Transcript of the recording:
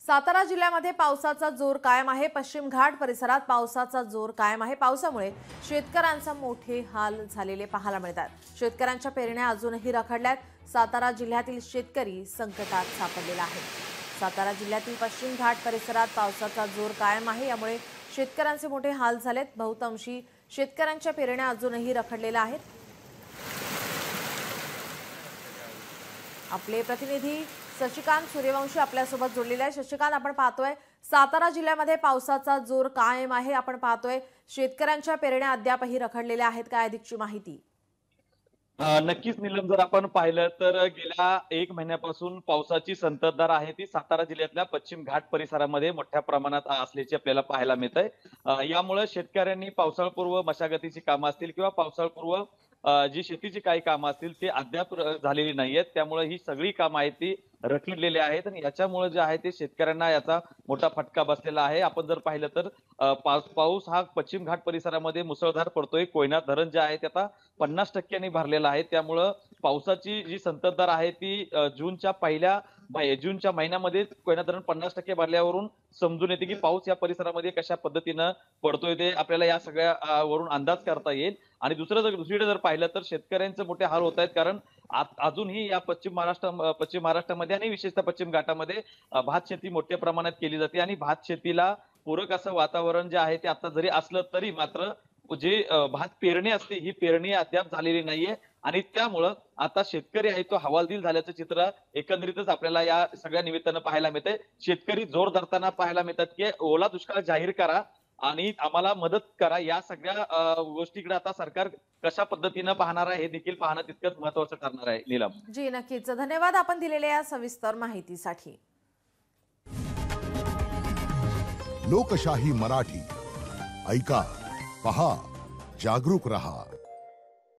सातारा जिल्ह्यामध्ये पावसाचा जोर कायम आहे। पश्चिम घाट परिसरात पावसाचा जोर कायम आहे। पावसामुळे शेतकऱ्यांचे मोठे हाल झालेले पाहायला मिळतात। शेतकऱ्यांच्या पेरण्या अजूनही रखडल्यात। सातारा जिल्ह्यातील शेतकरी संकटात सापडलेला आहे। सातारा जिल्ह्यातील पश्चिम घाट परिसरात पावसाचा जोर कायम आहे। यामुळे शेतकऱ्यांचे मोठे हाल झालेत। बहुतांशी शेतकऱ्यांच्या पेरण्या अजूनही रखडलेल्या आहेत। आपले प्रतिनिधी शशिकांत सूर्यवंशी आपल्यासोबत जोडलेले आहे। शशिकांत, आपण पाहतोय सातारा जिल्ह्यामध्ये पावसाचा जोर कायम आहे। आपण पाहतोय शेतकऱ्यांच्या पेरण्या अद्यापही रखडलेल्या आहेत। काय अधिकची माहिती? नक्कीच नीलम, जर आपण पाहिलं तर गेल्या 1 महिन्यापासून पावसाची संततधार आहे ती सातारा जिल्ह्यातल्या पश्चिम घाट परिसरामध्ये मोठ्या प्रमाणात असल्याचे आपल्याला पाहायला मिळतंय। यामुळे शेतकऱ्यांनी पावसाळपूर्व मशागतीची कामं असतील किंवा पावसाळपूर्व जी शेतीची काही कामं असतील ते अद्याप झालेली नाहीयेत। त्यामुळे ही सगळी कामं आहेत ती रखडलेली आहेत आणि याच्यामुळे जे आहे ते शेतकऱ्यांना याचा मोठा फटका बसलेला आहे। आपण जर पाहिलं तर पाऊस हा पश्चिम घाट परिसरामध्ये मुसळधार पडतोय। कोयना धरण जे आहे ते आता 50% भरलेलं आहे। त्यामुळं पावसाची जी संततधार आहे ती जूनच्या महिन्यामध्ये कोयना धरण 50% भरल्यावरून समजून येते की पाऊस या परिसरामध्ये कशा पद्धतीनं पडतोय ते आपल्याला या सगळ्या वरून अंदाज करता येईल। आणि दुसरीकडे जर पाहिलं तर शेतकऱ्यांचे मोठे हाल होत आहेत, कारण अजूनही या पश्चिम महाराष्ट्रामध्ये आणि विशेषतः पश्चिम घाटामध्ये भात शेती मोठ्या प्रमाणात केली जाते आणि भात शेतीला पूरक असं वातावरण जे आहे ते आता जरी असलं तरी मात्र भात पेरणी असते ही पेरणी अद्याप झालेली नाहीये आणि त्यामुळं आता शेतकरी आहे तो हवालदिल झाल्याचं चित्र एकंदरीतच आपल्याला या सगळ्या निमित्तानं पाहायला मिळतंय। शेतकरी जोर धरताना पाहायला मिळतात की ओला दुष्काळ जाहीर करा आणि आम्हाला मदत करा। या सगळ्या गोष्टीकडे आता सरकार कशा पद्धतीनं पाहणार आहे हे देखील पाहणं तितकंच महत्त्वाचं ठरणार आहे। नीलम जी, नक्कीच धन्यवाद आपण दिलेल्या या सविस्तर माहितीसाठी। लोकशाही मराठी ऐका, पहा, जागरूक रहा।